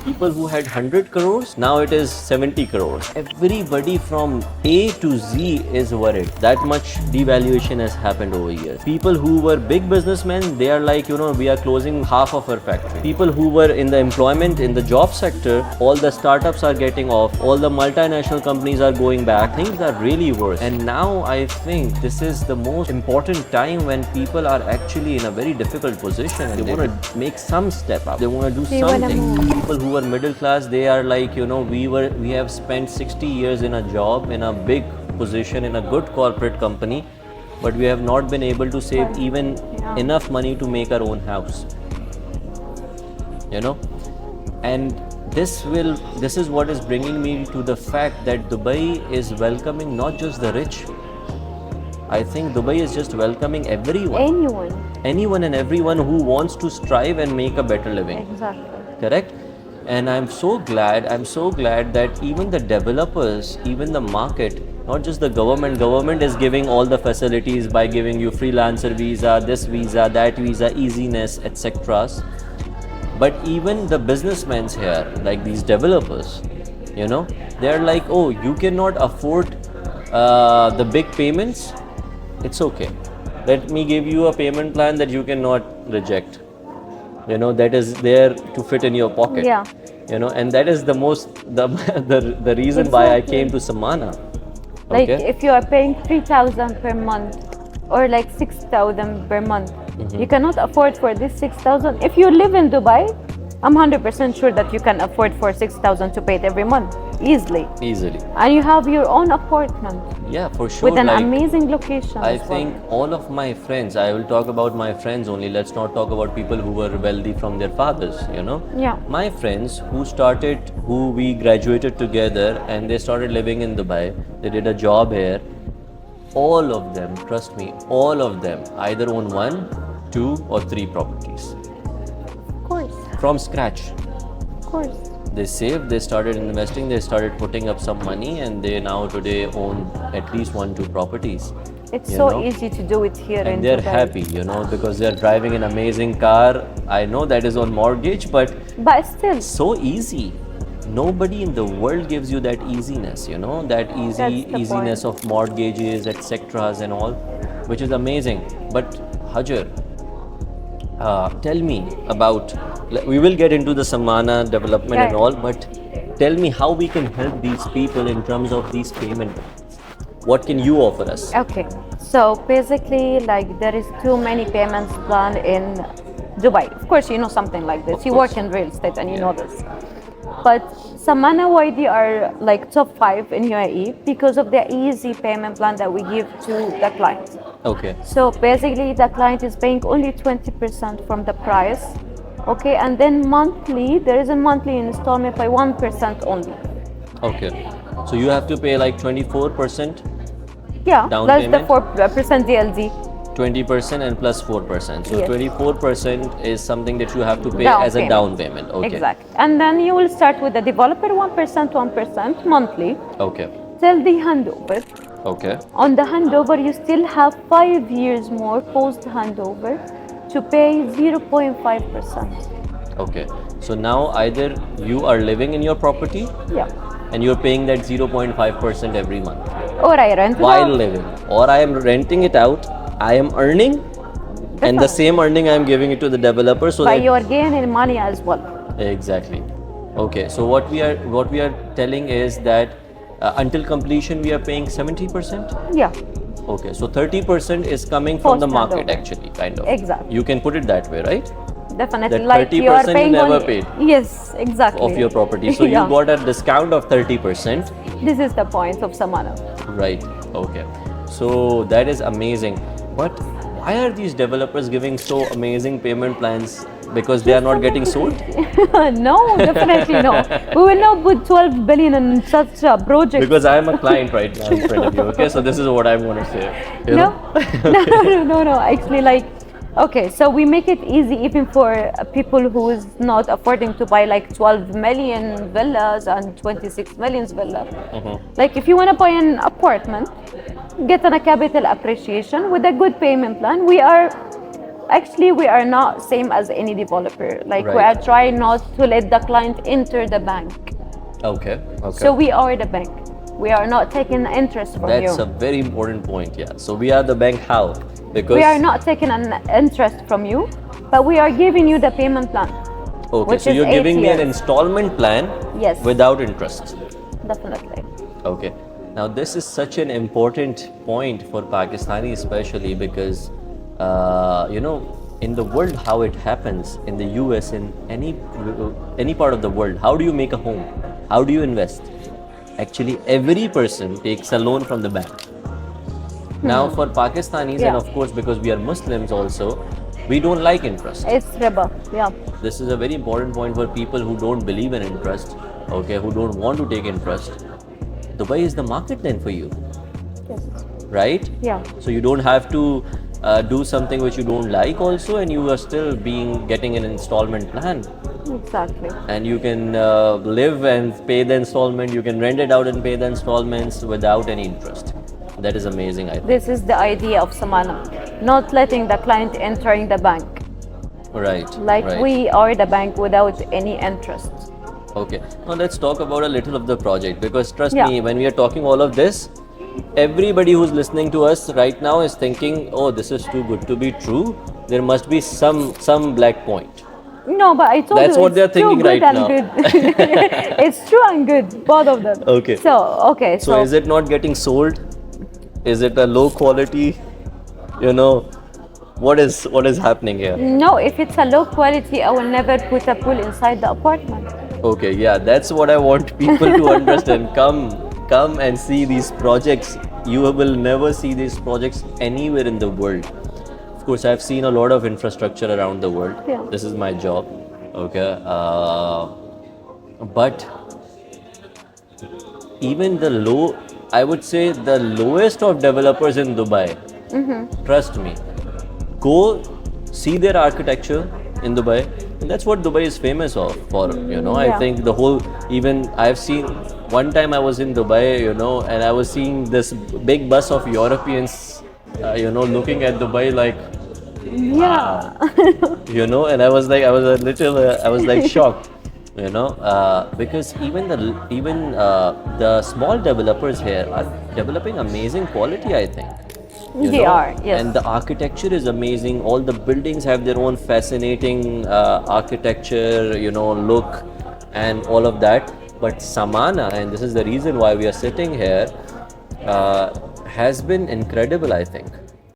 People who had 100 crores, now it is 70 crores. Everybody from A to Z is worried. That much devaluation has happened over years. People who were big businessmen, they are like, we are closing half of our factory. People who were in the employment, in the job sector, all the startups are getting off, all the multinational companies are going back. Things are really worse. And now I think this is the most important time when people are actually in a very difficult position and they want to make some step up. They want to do something. People who are middle class, they are like, we have spent 60 years in a job, in a big position, in a good corporate company, but we have not been able to save even enough money to make our own house. And this is what is bringing me to the fact that Dubai is welcoming not just the rich. I think Dubai is just welcoming everyone. Anyone and everyone who wants to strive and make a better living. Exactly. Correct? And I'm so glad that even the developers, even the market, not just the government is giving all the facilities by giving you freelancer visa, this visa, that visa, easiness, etc. But even the businessmen here, like these developers, they're like, oh, you cannot afford the big payments. It's okay. Let me give you a payment plan that you cannot reject. That is there to fit in your pocket. Yeah. And that is the reason why I came to Samana. Like if you are paying 3,000 per month or like 6,000 per month, you cannot afford for this 6,000. If you live in Dubai, I'm 100% sure that you can afford for 6,000 to pay it every month easily. And you have your own apartment. Yeah, for sure. With an amazing location. I think all of my friends, I will talk about my friends only. Let's not talk about people who were wealthy from their fathers, Yeah. My friends who we graduated together and they started living in Dubai, they did a job here. All of them, trust me, all of them either own 1, 2 or 3 properties. Of course. From scratch. Of course. They saved, they started investing, they started putting up some money, and they now today own at least 1, 2 properties. It's so easy to do it here in Dubai. And they're happy, because they're driving an amazing car. I know that is on mortgage, but still. So easy. Nobody in the world gives you that easiness, that easiness of mortgages, etc. and all, which is amazing. But Hajar, tell me about, we will get into the Samana development and all, but tell me how we can help these people in terms of these payments. What can you offer us? Okay, so basically like there is too many payments planned in Dubai. Of course, you know something like this. You work in real estate and you know this. But Samana YD are like top 5 in UAE because of the easy payment plan that we give to the client. Okay. So basically the client is paying only 20% from the price. Okay, and then monthly, there is a monthly installment by 1% only. Okay. So you have to pay like 24%? Yeah, down plus payment? the 4% DLD. 20% and plus 4%. So Yes. 24% is something that you have to pay Down as a payment. down payment. Okay. Exactly. And then you will start with the developer 1% monthly Okay. till the handover. Okay. On the handover, you still have 5 years more post handover to pay 0.5%. Okay. So now either you are living in your property Yeah. and you're paying that 0.5% every month Or I rent it while out. living, or I am renting it out, I am earning, and the same earning I am giving it to the developer. So But that you're gaining money as well. exactly. Okay. So what we are telling is that until completion we are paying 70%. Yeah. Okay, so 30% is coming from the market Post-handover. actually, kind of. Exactly. You can put it that way, right? Definitely. That like you are 30% you paying never only, paid. Yes, exactly. Of your property. So Yeah. you got a discount of 30%. This is the point of Samana. Right, okay. So that is amazing. But why are these developers giving so amazing payment plans? Because they are not getting sold? No, definitely no. We will not put 12 billion in such a project. Because I am a client right now in front of you, okay? So this is what I want to say. You No, know? no. Actually, like, okay, so we make it easy even for people who is not affording to buy like 12 million villas and 26 million villa. Like, if you want to buy an apartment, get on a capital appreciation with a good payment plan. We are Actually, we are not same as any developer. Like we are Right. trying not to let the client enter the bank. Okay. Okay. So we are the bank. We are not taking interest from That's you. a very important point. Yeah. So we are the bank. How? Because We are not taking an interest from you, but we are giving you the payment plan. okay. Which So is you're 8 giving me an years. installment plan. Yes. Without interest. Definitely. Okay. Now this is such an important point for Pakistani, especially because in the world how it happens in the US, in any part of the world. How do you make a home? How do you invest? Actually, every person takes a loan from the bank. Now, for Pakistanis, and Yeah. of course, because we are Muslims also, we don't like interest. It's riba. Yeah. This is a very important point for people who don't believe in interest, okay, who don't want to take interest. Dubai is the market then for you, Yes. right? Yeah. So you don't have to do something which you don't like also, and you are still getting an installment plan, Exactly. and you can live and pay the installment. You can rent it out and pay the installments without any interest. That is amazing, I think. This is the idea of Samana, not letting the client entering the bank. Right. Like right. we are the bank without any interest. Okay. Now let's talk about a little of the project, because trust Yeah. me, when we are talking all of this, everybody who's listening to us right now is thinking, "Oh, this is too good to be true. There must be some black point." No, but I told That's you what it's they're too thinking good right and now. good. It's true and good, both of them. Okay. So So is it not getting sold? Is it a low quality? You know, what is happening here? no, if it's a low quality, I will never put a pool inside the apartment. Okay, yeah, that's what I want people to understand. Come and see these projects. You will never see these projects anywhere in the world. Of course, I've seen a lot of infrastructure around the world. Yeah. This is my job. Okay, but even I would say the lowest of developers in Dubai. Trust me, go see their architecture in Dubai, and that's what Dubai is famous of for. I Yeah. think the whole, even I've seen one time I was in Dubai, and I was seeing this big bus of Europeans, looking at Dubai like, Yeah. and I was I was like shocked, because the small developers here are developing amazing quality, I think. They are, yes. And the architecture is amazing. All the buildings have their own fascinating architecture, look, and all of that. But Samana, and this is the reason why we are sitting here, has been incredible, I think.